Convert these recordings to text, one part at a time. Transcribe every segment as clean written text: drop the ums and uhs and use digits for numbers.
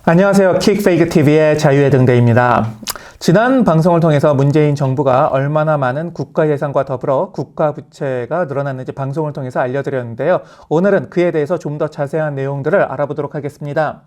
안녕하세요. 킥페이크TV의 자유의 등대입니다. 지난 방송을 통해서 문재인 정부가 얼마나 많은 국가 예산과 더불어 국가 부채가 늘어났는지 방송을 통해서 알려드렸는데요. 오늘은 그에 대해서 좀 더 자세한 내용들을 알아보도록 하겠습니다.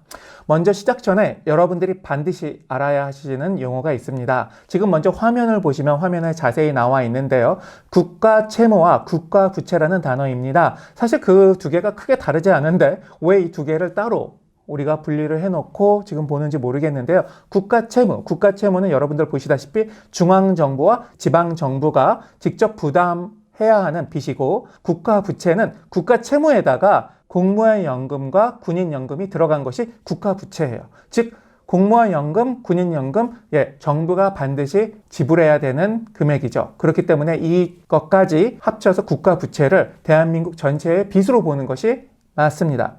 먼저 시작 전에 여러분들이 반드시 알아야 하시는 용어가 있습니다. 지금 먼저 화면을 보시면 화면에 자세히 나와 있는데요. 국가 채무와 국가 부채라는 단어입니다. 사실 그 두 개가 크게 다르지 않은데 왜 이 두 개를 따로 우리가 분리를 해놓고 지금 보는지 모르겠는데요. 국가 채무는 여러분들 보시다시피 중앙정부와 지방정부가 직접 부담해야 하는 빚이고, 국가 부채는 국가 채무에다가 공무원 연금과 군인 연금이 들어간 것이 국가 부채예요. 즉 공무원 연금, 군인 연금, 정부가 반드시 지불해야 되는 금액이죠. 그렇기 때문에 이것까지 합쳐서 국가 부채를 대한민국 전체의 빚으로 보는 것이 맞습니다.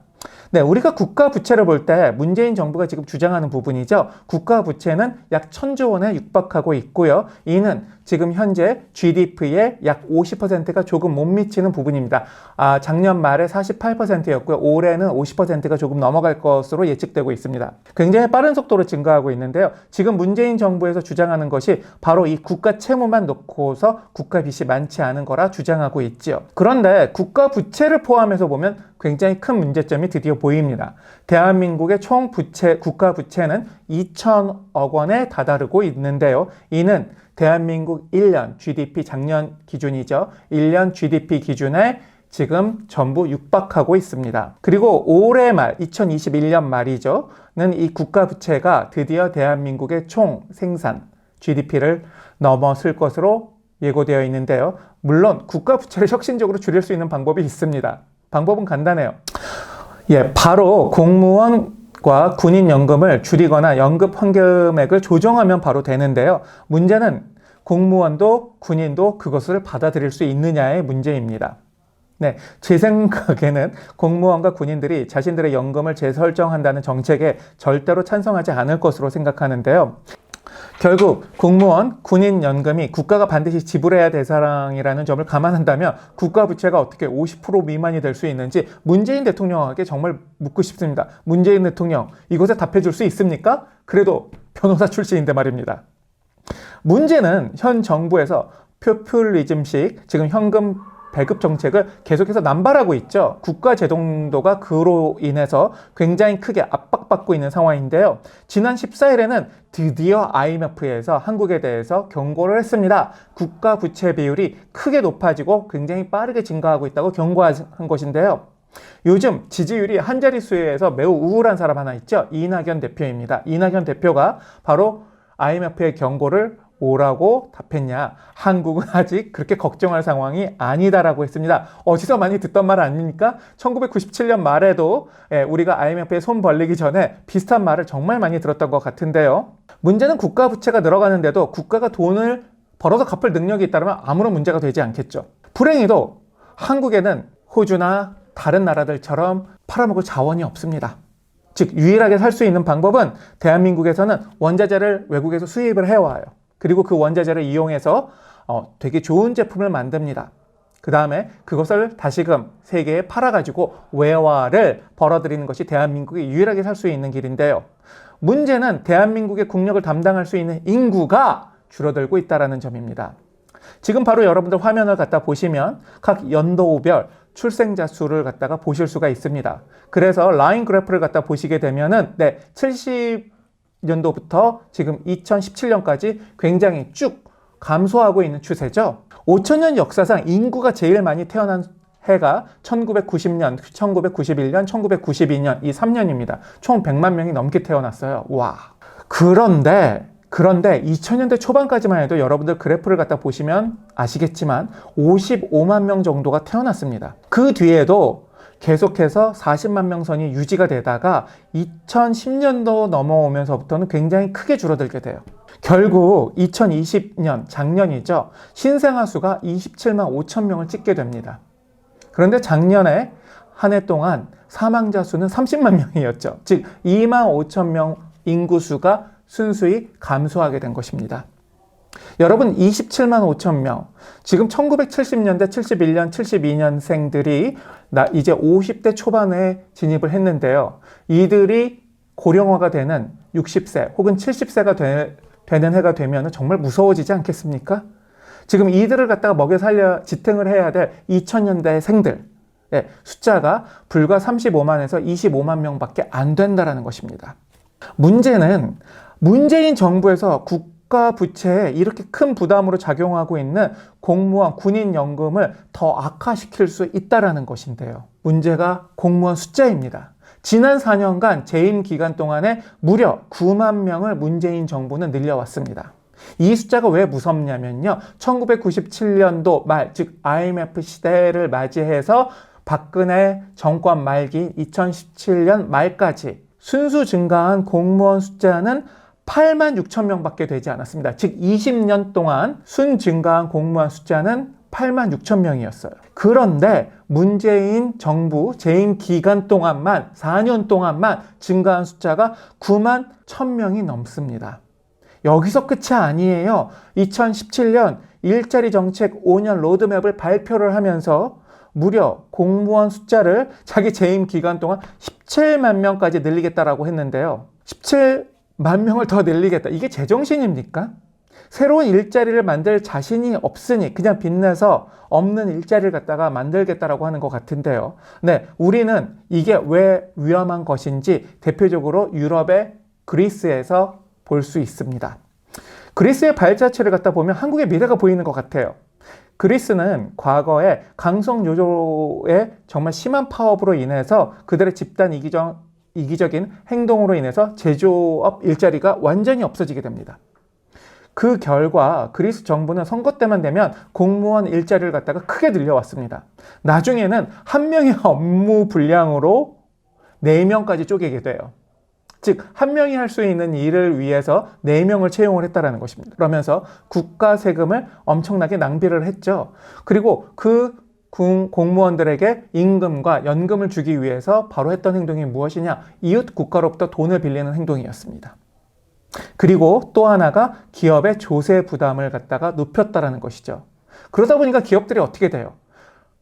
네, 우리가 국가 부채를 볼 때 문재인 정부가 지금 주장하는 부분이죠. 국가 부채는 약 1,000조 원에 육박하고 있고요. 이는 지금 현재 GDP의 약 50%가 조금 못 미치는 부분입니다. 작년 말에 48%였고요. 올해는 50%가 조금 넘어갈 것으로 예측되고 있습니다. 굉장히 빠른 속도로 증가하고 있는데요. 지금 문재인 정부에서 주장하는 것이 바로 이 국가 채무만 놓고서 국가 빚이 많지 않은 거라 주장하고 있죠. 그런데 국가 부채를 포함해서 보면 굉장히 큰 문제점이 드디어 보입니다. 대한민국의 총 부채, 국가 부채는 2,000억 원에 다다르고 있는데요. 이는 대한민국 1년 GDP 작년 기준이죠. 1년 GDP 기준에 지금 전부 육박하고 있습니다. 그리고 올해 말, 2021년 말이죠.는 이 국가 부채가 드디어 대한민국의 총 생산 GDP를 넘어설 것으로 예고되어 있는데요. 물론 국가 부채를 혁신적으로 줄일 수 있는 방법이 있습니다. 방법은 간단해요. 바로 공무원과 군인 연금을 줄이거나 연금 환급액을 조정하면 바로 되는데요. 문제는 공무원도 군인도 그것을 받아들일 수 있느냐의 문제입니다. 네, 제 생각에는 공무원과 군인들이 자신들의 연금을 재설정한다는 정책에 절대로 찬성하지 않을 것으로 생각하는데요. 결국 공무원, 군인 연금이 국가가 반드시 지불해야 될 사항이라는 점을 감안한다면 국가 부채가 어떻게 50% 미만이 될 수 있는지 문재인 대통령에게 정말 묻고 싶습니다. 문재인 대통령, 이것에 답해 줄 수 있습니까? 그래도 변호사 출신인데 말입니다. 문제는 현 정부에서 포퓰리즘식, 지금 현금 배급 정책을 계속해서 남발하고 있죠. 국가 제동도가 그로 인해서 굉장히 크게 압박받고 있는 상황인데요. 지난 14일에는 드디어 IMF에서 한국에 대해서 경고를 했습니다. 국가 부채 비율이 크게 높아지고 굉장히 빠르게 증가하고 있다고 경고한 것인데요. 요즘 지지율이 한 자릿수에서 매우 우울한 사람 하나 있죠. 이낙연 대표입니다. 이낙연 대표가 바로 IMF의 경고를 뭐라고 답했냐? 한국은 아직 그렇게 걱정할 상황이 아니다라고 했습니다. 어디서 많이 듣던 말 아닙니까? 1997년 말에도 우리가 IMF에 손 벌리기 전에 비슷한 말을 정말 많이 들었던 것 같은데요. 문제는 국가 부채가 늘어가는데도 국가가 돈을 벌어서 갚을 능력이 있다면 아무런 문제가 되지 않겠죠. 불행히도 한국에는 호주나 다른 나라들처럼 팔아먹을 자원이 없습니다. 즉 유일하게 살 수 있는 방법은 대한민국에서는 원자재를 외국에서 수입을 해와요. 그리고 그 원자재를 이용해서 되게 좋은 제품을 만듭니다. 그 다음에 그것을 다시금 세계에 팔아가지고 외화를 벌어들이는 것이 대한민국이 유일하게 살 수 있는 길인데요. 문제는 대한민국의 국력을 담당할 수 있는 인구가 줄어들고 있다는 점입니다. 지금 바로 여러분들 화면을 갖다 보시면 각 연도별 출생자 수를 갖다가 보실 수가 있습니다. 그래서 라인 그래프를 갖다 보시게 되면은 70년도부터 지금 2017년까지 굉장히 쭉 감소하고 있는 추세죠. 5천년 역사상 인구가 제일 많이 태어난 해가 1990년, 1991년, 1992년 이 3년입니다. 총 100만 명이 넘게 태어났어요. 와. 그런데 2000년대 초반까지만 해도 여러분들 그래프를 갖다 보시면 아시겠지만 55만 명 정도가 태어났습니다. 그 뒤에도 계속해서 40만 명 선이 유지가 되다가 2010년도 넘어오면서부터는 굉장히 크게 줄어들게 돼요. 결국 2020년 작년이죠. 신생아 수가 27만 5천 명을 찍게 됩니다. 그런데 작년에 한 해 동안 사망자 수는 30만 명이었죠. 즉 2만 5천 명 인구수가 순수히 감소하게 된 것입니다. 여러분 27만 5천 명, 지금 1970년대, 71년, 72년생들이 이제 50대 초반에 진입을 했는데요. 이들이 고령화가 되는 60세 혹은 70세가 되는 해가 되면 정말 무서워지지 않겠습니까? 지금 이들을 갖다가 먹여 살려 지탱을 해야 될 2000년대 생들 숫자가 불과 35만에서 25만 명밖에 안 된다는 것입니다. 문제는 문재인 정부에서 국가 부채에 이렇게 큰 부담으로 작용하고 있는 공무원 군인연금을 더 악화시킬 수 있다는 것인데요. 문제가 공무원 숫자입니다. 지난 4년간 재임 기간 동안에 무려 9만 명을 문재인 정부는 늘려왔습니다. 이 숫자가 왜 무섭냐면요. 1997년도 말, 즉 IMF 시대를 맞이해서 박근혜 정권 말기인 2017년 말까지 순수 증가한 공무원 숫자는 8만 6천 명밖에 되지 않았습니다. 즉 20년 동안 순 증가한 공무원 숫자는 8만 6천 명이었어요. 그런데 문재인 정부 재임 기간 동안만 4년 동안만 증가한 숫자가 9만 1천 명이 넘습니다. 여기서 끝이 아니에요. 2017년 일자리 정책 5년 로드맵을 발표를 하면서 무려 공무원 숫자를 자기 재임 기간 동안 17만 명까지 늘리겠다라고 했는데요. 17만 명을 더 늘리겠다. 이게 제정신입니까? 새로운 일자리를 만들 자신이 없으니 그냥 빚내서 없는 일자리를 갖다가 만들겠다라고 하는 것 같은데요. 네, 우리는 이게 왜 위험한 것인지 대표적으로 유럽의 그리스에서 볼 수 있습니다. 그리스의 발자취를 갖다 보면 한국의 미래가 보이는 것 같아요. 그리스는 과거에 강성노조의 정말 심한 파업으로 인해서 그들의 집단 이기적인 행동으로 인해서 제조업 일자리가 완전히 없어지게 됩니다. 그 결과 그리스 정부는 선거 때만 되면 공무원 일자리를 갖다가 크게 늘려왔습니다. 나중에는 한 명의 업무 분량으로 4명까지 쪼개게 돼요. 즉, 한 명이 할 수 있는 일을 위해서 4명을 채용을 했다는 것입니다. 그러면서 국가 세금을 엄청나게 낭비를 했죠. 그리고 그 공무원들에게 임금과 연금을 주기 위해서 바로 했던 행동이 무엇이냐? 이웃 국가로부터 돈을 빌리는 행동이었습니다. 그리고 또 하나가 기업의 조세 부담을 갖다가 높였다는 것이죠. 그러다 보니까 기업들이 어떻게 돼요?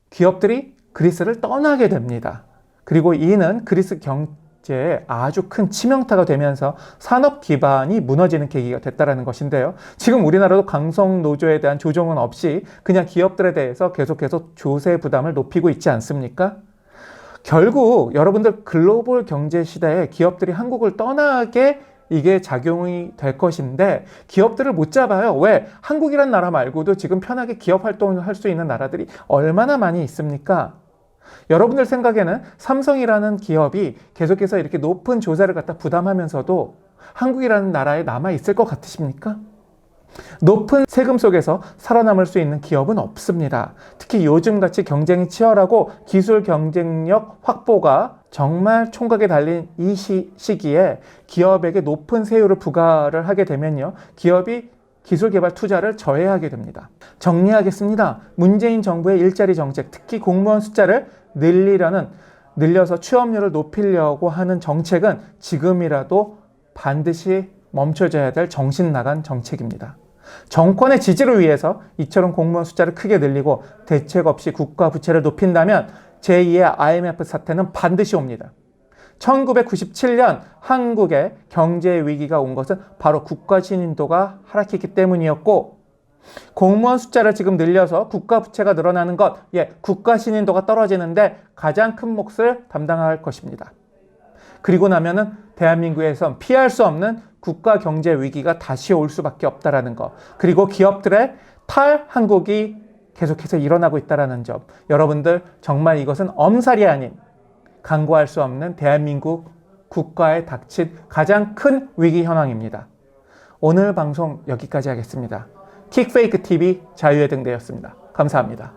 기업들이 그리스를 떠나게 됩니다. 그리고 이는 그리스 경제에 아주 큰 치명타가 되면서 산업 기반이 무너지는 계기가 됐다는 것인데요. 지금 우리나라도 강성노조에 대한 조정은 없이 그냥 기업들에 대해서 계속해서 조세 부담을 높이고 있지 않습니까? 결국 여러분들 글로벌 경제 시대에 기업들이 한국을 떠나게 이게 작용이 될 것인데 기업들을 못 잡아요. 왜? 한국이란 나라 말고도 지금 편하게 기업 활동을 할 수 있는 나라들이 얼마나 많이 있습니까? 여러분들 생각에는 삼성이라는 기업이 계속해서 이렇게 높은 조세를 갖다 부담하면서도 한국이라는 나라에 남아 있을 것 같으십니까? 높은 세금 속에서 살아남을 수 있는 기업은 없습니다. 특히 요즘같이 경쟁이 치열하고 기술 경쟁력 확보가 정말 총각에 달린 이 시기에 기업에게 높은 세율을 부과를 하게 되면요, 기업이 기술 개발 투자를 저해하게 됩니다. 정리하겠습니다. 문재인 정부의 일자리 정책, 특히 공무원 숫자를 늘려서 취업률을 높이려고 하는 정책은 지금이라도 반드시 멈춰져야 될 정신 나간 정책입니다. 정권의 지지를 위해서 이처럼 공무원 숫자를 크게 늘리고 대책 없이 국가 부채를 높인다면 제2의 IMF 사태는 반드시 옵니다. 1997년 한국에 경제 위기가 온 것은 바로 국가 신인도가 하락했기 때문이었고, 공무원 숫자를 지금 늘려서 국가 부채가 늘어나는 것, 국가 신인도가 떨어지는데 가장 큰 몫을 담당할 것입니다. 그리고 나면은 대한민국에선 피할 수 없는 국가 경제 위기가 다시 올 수밖에 없다라는 것, 그리고 기업들의 탈한국이 계속해서 일어나고 있다는 점, 여러분들 정말 이것은 엄살이 아닌 간과할 수 없는 대한민국 국가에 닥친 가장 큰 위기 현황입니다. 오늘 방송 여기까지 하겠습니다. 킥페이크 TV 자유의 등대였습니다. 감사합니다.